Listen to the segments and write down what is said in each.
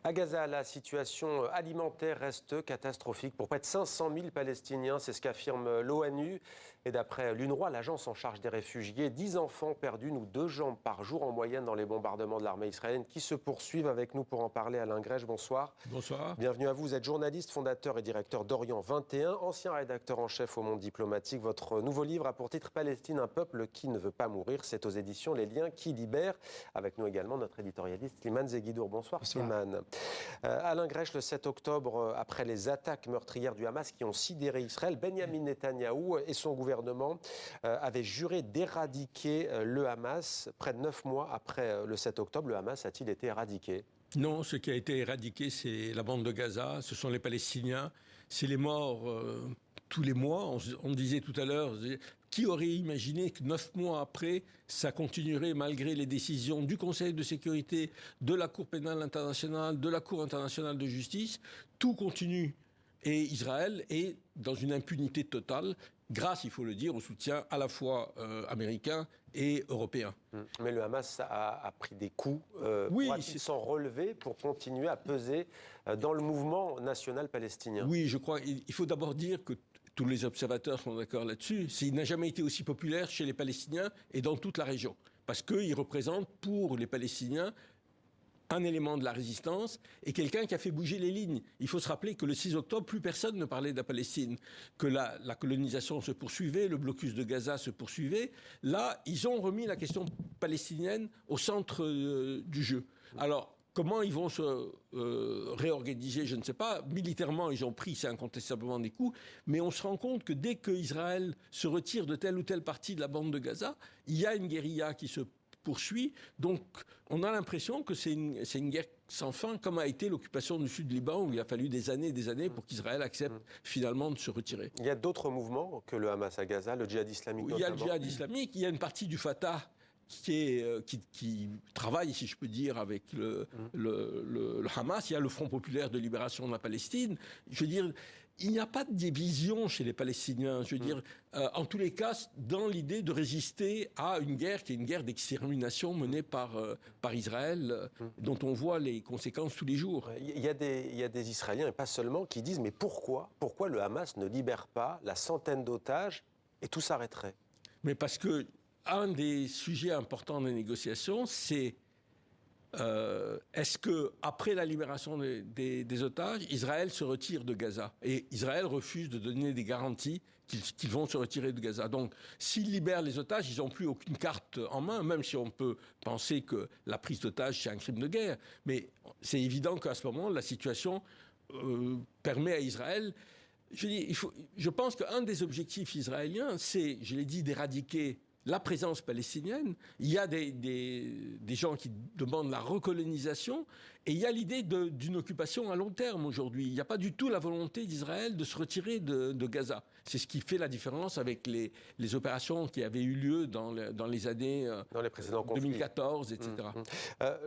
À Gaza, la situation alimentaire reste catastrophique pour près de 500 000 Palestiniens, c'est ce qu'affirme l'ONU. Et d'après l'UNRWA, l'agence en charge des réfugiés, 10 enfants perdus ou 2 jambes par jour en moyenne dans les bombardements de l'armée israélienne qui se poursuivent. Avec nous pour en parler, Alain Grèche, bonsoir. Bonsoir. Bienvenue à vous, vous êtes journaliste, fondateur et directeur d'Orient 21, ancien rédacteur en chef au Monde diplomatique. Votre nouveau livre a pour titre Palestine, un peuple qui ne veut pas mourir. C'est aux éditions Les Liens qui libèrent. Avec nous également notre éditorialiste Slimane Zeguidour. Bonsoir Slimane. Alain Grèche, le 7 octobre, après les attaques meurtrières du Hamas qui ont sidéré Israël, Benyamin Netanyahou et son gouvernement avaient juré d'éradiquer le Hamas. Près de 9 mois après le 7 octobre, le Hamas a-t-il été éradiqué ? Non, ce qui a été éradiqué, c'est la bande de Gaza, ce sont les Palestiniens, c'est les morts tous les mois. On disait tout à l'heure, qui aurait imaginé que 9 mois après, ça continuerait malgré les décisions du Conseil de sécurité, de la Cour pénale internationale, de la Cour internationale de justice, tout continue. Et Israël est dans une impunité totale, grâce, il faut le dire, au soutien à la fois américain et européen. Mais le Hamas a pris des coups. Oui, pourra-t-il s'en relever pour continuer à peser dans le mouvement national palestinien ? Oui, je crois. Il faut d'abord dire que tous les observateurs sont d'accord là-dessus. Il n'a jamais été aussi populaire chez les Palestiniens et dans toute la région. Parce qu'il représente pour les Palestiniens un élément de la résistance et quelqu'un qui a fait bouger les lignes. Il faut se rappeler que le 6 octobre, plus personne ne parlait de la Palestine, que la colonisation se poursuivait, le blocus de Gaza se poursuivait. Là, ils ont remis la question palestinienne au centre du jeu. Alors, comment ils vont se réorganiser, je ne sais pas. Militairement, ils ont pris, c'est incontestablement des coups, mais on se rend compte que dès qu'Israël se retire de telle ou telle partie de la bande de Gaza, il y a une guérilla qui se poursuit. Donc, on a l'impression que c'est une guerre sans fin, comme a été l'occupation du sud du Liban, où il a fallu des années et des années pour qu'Israël accepte finalement de se retirer. Il y a d'autres mouvements que le Hamas à Gaza, le djihad islamique notamment. Il y a le djihad islamique, il y a une partie du Fatah qui travaille, si je peux dire, avec le Hamas. Il y a le Front populaire de libération de la Palestine. Je veux dire, il n'y a pas de division chez les Palestiniens. Je veux dire, en tous les cas, dans l'idée de résister à une guerre qui est une guerre d'extermination menée par Israël, dont on voit les conséquences tous les jours. Il y a des Israéliens, et pas seulement, qui disent « Mais pourquoi le Hamas ne libère pas la centaine d'otages et tout s'arrêterait ?» Mais parce que un des sujets importants des négociations, c'est est-ce que après la libération des otages, Israël se retire de Gaza? Et Israël refuse de donner des garanties qu'ils vont se retirer de Gaza. Donc, s'ils libèrent les otages, ils n'ont plus aucune carte en main, même si on peut penser que la prise d'otages, c'est un crime de guerre. Mais c'est évident qu'à ce moment, la situation permet à Israël... Je pense qu'un des objectifs israéliens, c'est, je l'ai dit, d'éradiquer la présence palestinienne. Il y a des gens qui demandent la recolonisation et il y a l'idée d'une occupation à long terme aujourd'hui. Il n'y a pas du tout la volonté d'Israël de se retirer de Gaza. C'est ce qui fait la différence avec les opérations qui avaient eu lieu dans les années dans les précédents 2014, etc.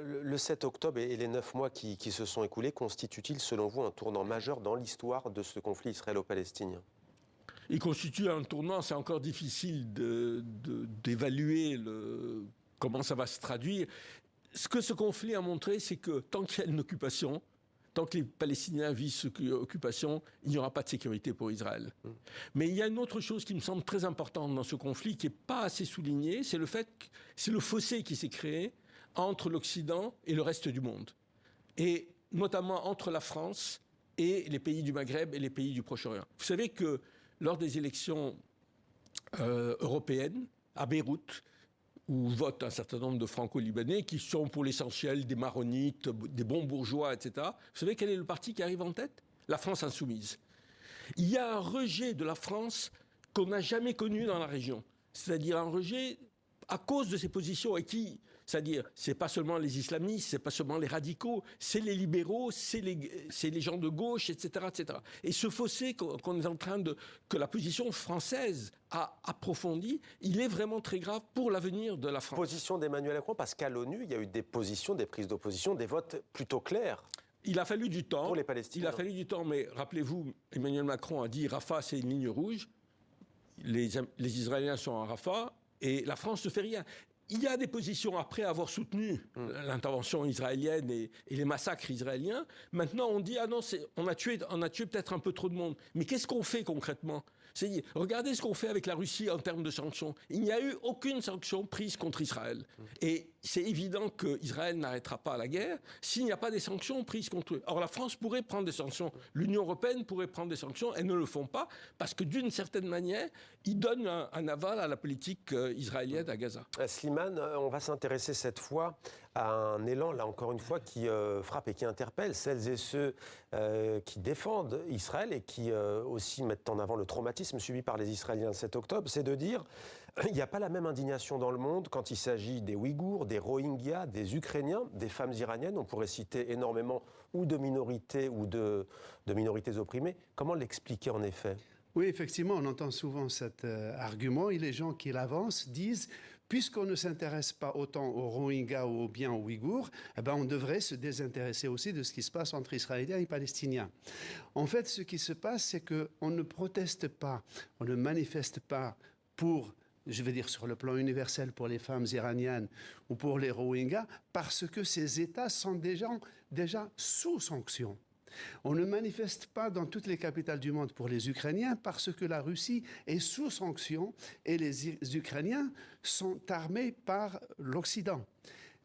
Le 7 octobre et les 9 mois qui se sont écoulés constituent-ils, selon vous, un tournant majeur dans l'histoire de ce conflit israélo-palestinien ? Il constitue un tournant, c'est encore difficile d'évaluer comment ça va se traduire. Ce que ce conflit a montré, c'est que tant qu'il y a une occupation, tant que les Palestiniens vivent cette occupation, il n'y aura pas de sécurité pour Israël. Mais il y a une autre chose qui me semble très importante dans ce conflit, qui n'est pas assez soulignée, c'est le fait que c'est le fossé qui s'est créé entre l'Occident et le reste du monde. Et notamment entre la France et les pays du Maghreb et les pays du Proche-Orient. Vous savez que lors des élections européennes, à Beyrouth, où votent un certain nombre de Franco-Libanais, qui sont pour l'essentiel des maronites, des bons bourgeois, etc. Vous savez quel est le parti qui arrive en tête ? La France insoumise. Il y a un rejet de la France qu'on n'a jamais connu dans la région. C'est-à-dire un rejet à cause de ses positions, et c'est-à-dire, c'est pas seulement les islamistes, c'est pas seulement les radicaux, c'est les libéraux, c'est les gens de gauche, etc., etc. Et ce fossé qu'on est en train que la position française a approfondi, il est vraiment très grave pour l'avenir de la France. Position d'Emmanuel Macron, parce qu'à l'ONU, il y a eu des positions, des prises d'opposition, des votes plutôt clairs. Il a fallu du temps. Pour les Palestiniens. Il a fallu du temps, mais rappelez-vous, Emmanuel Macron a dit Rafah, c'est une ligne rouge. Les Israéliens sont à Rafah. Et la France ne fait rien. il y a des positions après avoir soutenu l'intervention israélienne et les massacres israéliens. Maintenant, on dit, ah non, on a tué peut-être un peu trop de monde. Mais qu'est-ce qu'on fait concrètement ? Regardez ce qu'on fait avec la Russie en termes de sanctions. Il n'y a eu aucune sanction prise contre Israël. Et c'est évident qu'Israël n'arrêtera pas la guerre s'il n'y a pas des sanctions prises contre eux. Or, la France pourrait prendre des sanctions. L'Union européenne pourrait prendre des sanctions. Elles ne le font pas parce que, d'une certaine manière, ils donnent un aval à la politique israélienne à Gaza. Slimane, on va s'intéresser cette fois à un élan, là encore une fois, qui frappe et qui interpelle celles et ceux qui défendent Israël et qui aussi mettent en avant le traumatisme subi par les Israéliens le 7 octobre. C'est de dire il n'y a pas la même indignation dans le monde quand il s'agit des Ouïghours, des Rohingyas, des Ukrainiens, des femmes iraniennes. On pourrait citer énormément ou de minorités ou de minorités opprimées. Comment l'expliquer en effet ? Oui, effectivement, on entend souvent cet argument et les gens qui l'avancent disent puisqu'on ne s'intéresse pas autant aux Rohingyas ou bien aux Ouïghours, eh ben on devrait se désintéresser aussi de ce qui se passe entre Israéliens et Palestiniens. En fait, ce qui se passe, c'est qu'on ne proteste pas, on ne manifeste pas pour, je vais dire sur le plan universel, pour les femmes iraniennes ou pour les Rohingyas, parce que ces États sont déjà sous sanction. On ne manifeste pas dans toutes les capitales du monde pour les Ukrainiens parce que la Russie est sous sanction et les Ukrainiens sont armés par l'Occident.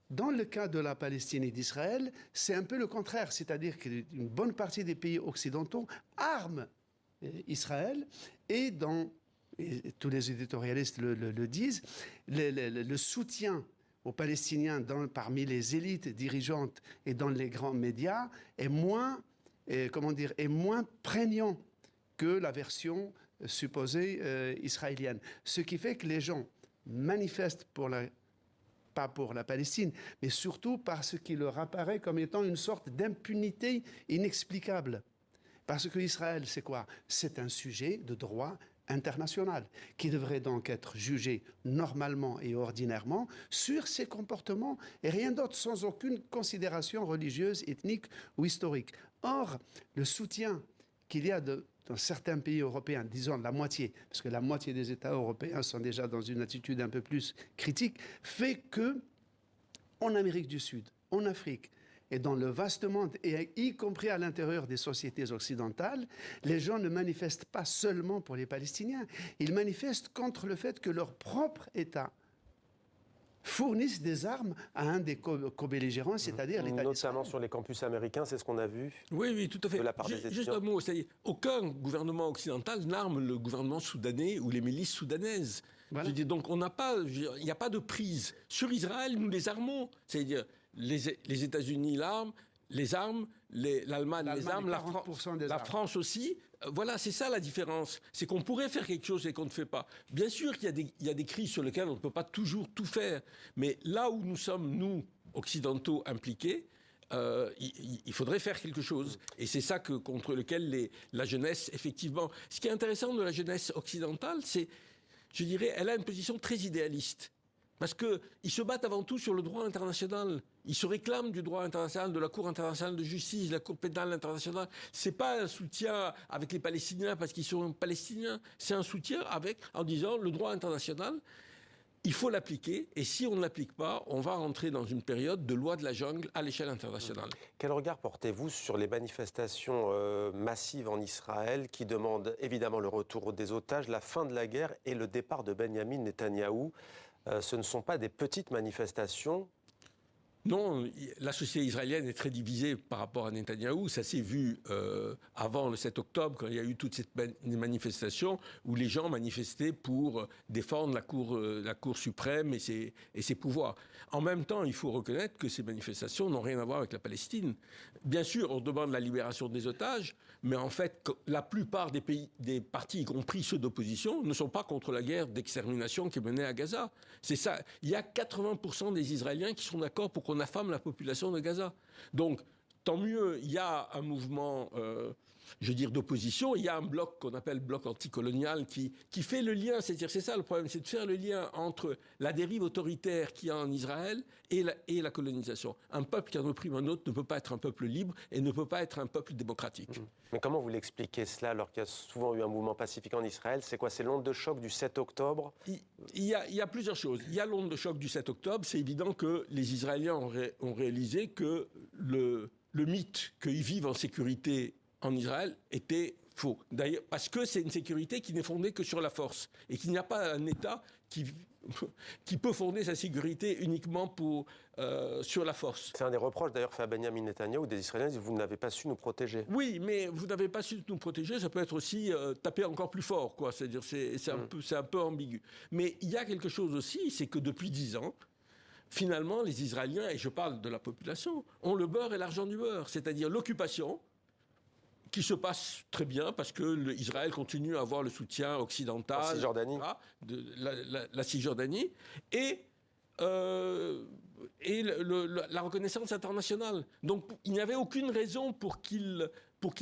Dans le cas de la Palestine et d'Israël, c'est un peu le contraire, c'est-à-dire qu'une bonne partie des pays occidentaux arment Israël et tous les éditorialistes le disent, le soutien aux Palestiniens parmi les élites dirigeantes et dans les grands médias est moins prégnant que la version supposée israélienne. Ce qui fait que les gens manifestent pas pour la Palestine, mais surtout parce qu'il leur apparaît comme étant une sorte d'impunité inexplicable. Parce que Israël, c'est quoi ? C'est un sujet de droit international qui devrait donc être jugé normalement et ordinairement sur ses comportements et rien d'autre, sans aucune considération religieuse, ethnique ou historique. Or, le soutien qu'il y a dans certains pays européens, disons la moitié, parce que la moitié des États européens sont déjà dans une attitude un peu plus critique, fait que en Amérique du Sud, en Afrique, et dans le vaste monde, et y compris à l'intérieur des sociétés occidentales, les gens ne manifestent pas seulement pour les Palestiniens, ils manifestent contre le fait que leur propre État fournissent des armes à un des co-belligérants, c'est-à-dire l'État d'Israël. Notamment sur les campus américains, c'est ce qu'on a vu. Oui, tout à fait. De la part des Juste un mot, c'est-à-dire aucun gouvernement occidental n'arme le gouvernement soudanais ou les milices soudanaises. Voilà. Je dis, donc il n'y a pas de prise. Sur Israël, nous les armons. C'est-à-dire les États-Unis les arment, l'Allemagne les arme, la France aussi. Voilà, c'est ça la différence. C'est qu'on pourrait faire quelque chose et qu'on ne fait pas. Bien sûr qu'il y a des crises sur lesquelles on ne peut pas toujours tout faire. Mais là où nous sommes, nous, occidentaux, impliqués, il faudrait faire quelque chose. Et c'est ça contre lequel la jeunesse, effectivement... Ce qui est intéressant de la jeunesse occidentale, c'est, je dirais, elle a une position très idéaliste. Parce qu'ils se battent avant tout sur le droit international. Ils se réclament du droit international, de la Cour internationale de justice, de la Cour pénale internationale. Ce n'est pas un soutien avec les Palestiniens parce qu'ils sont palestiniens. C'est un soutien en disant le droit international, il faut l'appliquer. Et si on ne l'applique pas, on va rentrer dans une période de loi de la jungle à l'échelle internationale. Quel regard portez-vous sur les manifestations massives en Israël qui demandent évidemment le retour des otages, la fin de la guerre et le départ de Benyamin Netanyahou ? Ce ne sont pas des petites manifestations. Non, la société israélienne est très divisée par rapport à Netanyahou. Ça s'est vu avant le 7 octobre, quand il y a eu toutes ces manifestations où les gens manifestaient pour défendre la Cour suprême et ses pouvoirs. En même temps, il faut reconnaître que ces manifestations n'ont rien à voir avec la Palestine. Bien sûr, on demande la libération des otages, mais en fait, la plupart des partis, y compris ceux d'opposition, ne sont pas contre la guerre d'extermination qui est menée à Gaza. C'est ça. Il y a 80% des Israéliens qui sont d'accord pour qu'on affame la population de Gaza. Donc, tant mieux, il y a un mouvement, je veux dire, d'opposition. Il y a un bloc qu'on appelle bloc anticolonial qui fait le lien. C'est-à-dire, c'est ça le problème, c'est de faire le lien entre la dérive autoritaire qu'il y a en Israël et la colonisation. Un peuple qui en opprime un autre ne peut pas être un peuple libre et ne peut pas être un peuple démocratique. Mais comment vous l'expliquez cela alors qu'il y a souvent eu un mouvement pacifique en Israël? C'est quoi? C'est l'onde de choc du 7 octobre? Il y a plusieurs choses. Il y a l'onde de choc du 7 octobre. C'est évident que les Israéliens ont réalisé que le mythe qu'ils vivent en sécurité en Israël était faux. D'ailleurs, parce que c'est une sécurité qui n'est fondée que sur la force et qu'il n'y a pas un État qui peut fonder sa sécurité uniquement sur la force. C'est un des reproches d'ailleurs fait à Benjamin Netanyahou des Israéliens, ils disent vous n'avez pas su nous protéger. Oui, mais vous n'avez pas su nous protéger, ça peut être aussi taper encore plus fort, quoi. C'est-à-dire c'est un peu ambigu. Mais il y a quelque chose aussi, c'est que depuis 10 ans, finalement, les Israéliens, et je parle de la population, ont le beurre et l'argent du beurre, c'est-à-dire l'occupation qui se passe très bien parce que Israël continue à avoir le soutien occidental, la Cisjordanie, la Cisjordanie et la reconnaissance internationale. Donc il n'y avait aucune raison pour qu'il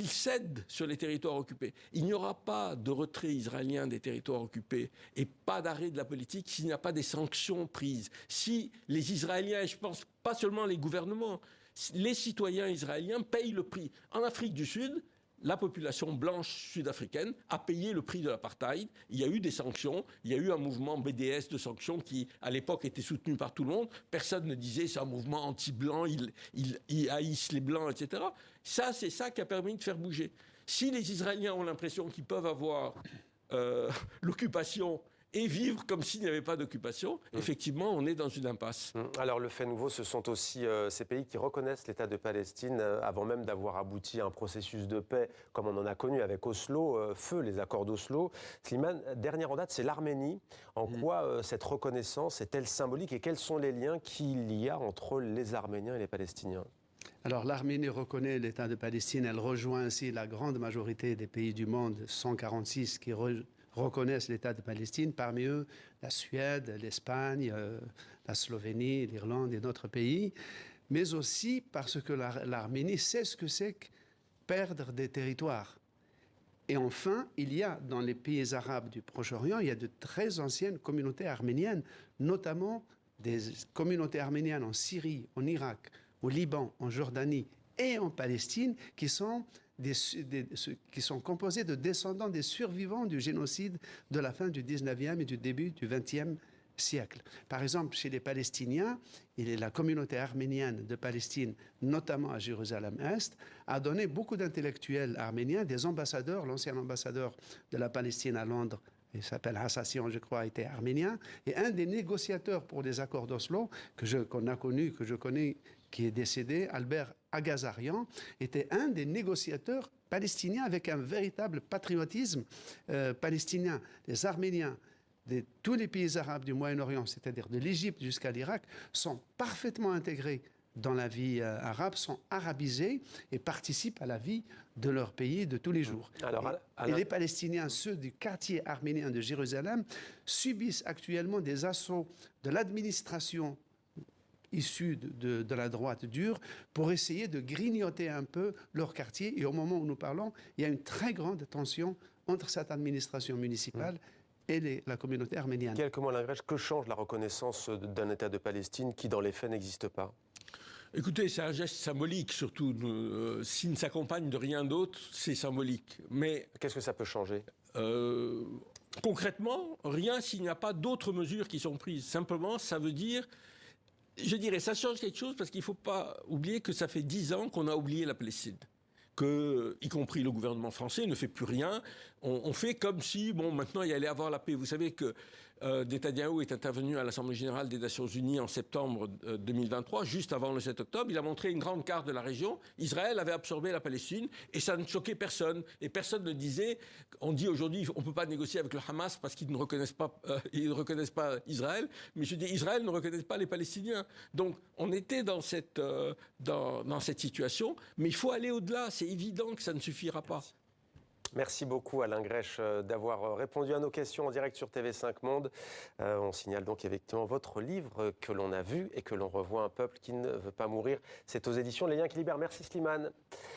cède sur les territoires occupés. Il n'y aura pas de retrait israélien des territoires occupés et pas d'arrêt de la politique s'il n'y a pas des sanctions prises. Si les Israéliens, et je pense pas seulement les gouvernements, les citoyens israéliens payent le prix. En Afrique du Sud, la population blanche sud-africaine a payé le prix de l'apartheid. Il y a eu des sanctions. Il y a eu un mouvement BDS de sanctions qui, à l'époque, était soutenu par tout le monde. Personne ne disait c'est un mouvement anti-blanc, ils haïssent les blancs, etc. Ça, c'est ça qui a permis de faire bouger. Si les Israéliens ont l'impression qu'ils peuvent avoir l'occupation et vivre comme s'il n'y avait pas d'occupation, effectivement, on est dans une impasse. Alors, le fait nouveau, ce sont aussi ces pays qui reconnaissent l'État de Palestine avant même d'avoir abouti à un processus de paix, comme on en a connu avec Oslo, les accords d'Oslo. Slimane, dernière en date, c'est l'Arménie. En quoi cette reconnaissance est-elle symbolique et quels sont les liens qu'il y a entre les Arméniens et les Palestiniens? Alors l'Arménie reconnaît l'État de Palestine. Elle rejoint ainsi la grande majorité des pays du monde, 146 qui reconnaissent l'État de Palestine, parmi eux la Suède, l'Espagne, la Slovénie, l'Irlande et d'autres pays, mais aussi parce que l'Arménie sait ce que c'est que perdre des territoires. Et enfin, il y a dans les pays arabes du Proche-Orient, il y a de très anciennes communautés arméniennes, notamment des communautés arméniennes en Syrie, en Irak, au Liban, en Jordanie et en Palestine, qui sont composés de descendants des survivants du génocide de la fin du 19e et du début du 20e siècle. Par exemple, chez les Palestiniens, la communauté arménienne de Palestine, notamment à Jérusalem-Est, a donné beaucoup d'intellectuels arméniens, des ambassadeurs. L'ancien ambassadeur de la Palestine à Londres, il s'appelle Hassassian, je crois, était arménien. Et un des négociateurs pour les accords d'Oslo, que je connais, qui est décédé, Albert Agazarian, était un des négociateurs palestiniens avec un véritable patriotisme palestinien. Les Arméniens de tous les pays arabes du Moyen-Orient, c'est-à-dire de l'Égypte jusqu'à l'Irak, sont parfaitement intégrés dans la vie arabe, sont arabisés et participent à la vie de leur pays de tous les jours. Et les Palestiniens, ceux du quartier arménien de Jérusalem, subissent actuellement des assauts de l'administration issus de la droite dure pour essayer de grignoter un peu leur quartier. Et au moment où nous parlons, il y a une très grande tension entre cette administration municipale et la communauté arménienne. Quelques mots à l'ingrédient, que change la reconnaissance d'un État de Palestine qui, dans les faits, n'existe pas? Écoutez, c'est un geste symbolique, surtout. S'il ne s'accompagne de rien d'autre, c'est symbolique. Mais qu'est-ce que ça peut changer? Concrètement, rien s'il n'y a pas d'autres mesures qui sont prises. Simplement, ça veut dire... Je dirais, ça change quelque chose parce qu'il ne faut pas oublier que ça fait 10 ans qu'on a oublié la Palestine. Que, y compris le gouvernement français, ne fait plus rien. On fait comme si, bon, maintenant, il allait avoir la paix. Vous savez que Netanyahou est intervenu à l'Assemblée générale des Nations unies en septembre 2023, juste avant le 7 octobre. Il a montré une grande carte de la région. Israël avait absorbé la Palestine et ça ne choquait personne. Et personne ne disait, on dit aujourd'hui, on ne peut pas négocier avec le Hamas parce qu'ils ne reconnaissent pas Israël. Mais je dis, Israël ne reconnaît pas les Palestiniens. Donc, on était dans cette situation. Mais il faut aller au-delà. C'est évident que ça ne suffira pas. Merci beaucoup Alain Grèche d'avoir répondu à nos questions en direct sur TV5 Monde. On signale donc effectivement votre livre que l'on a vu et que l'on revoit, Un peuple qui ne veut pas mourir. C'est aux éditions Les Liens qui libèrent. Merci Slimane.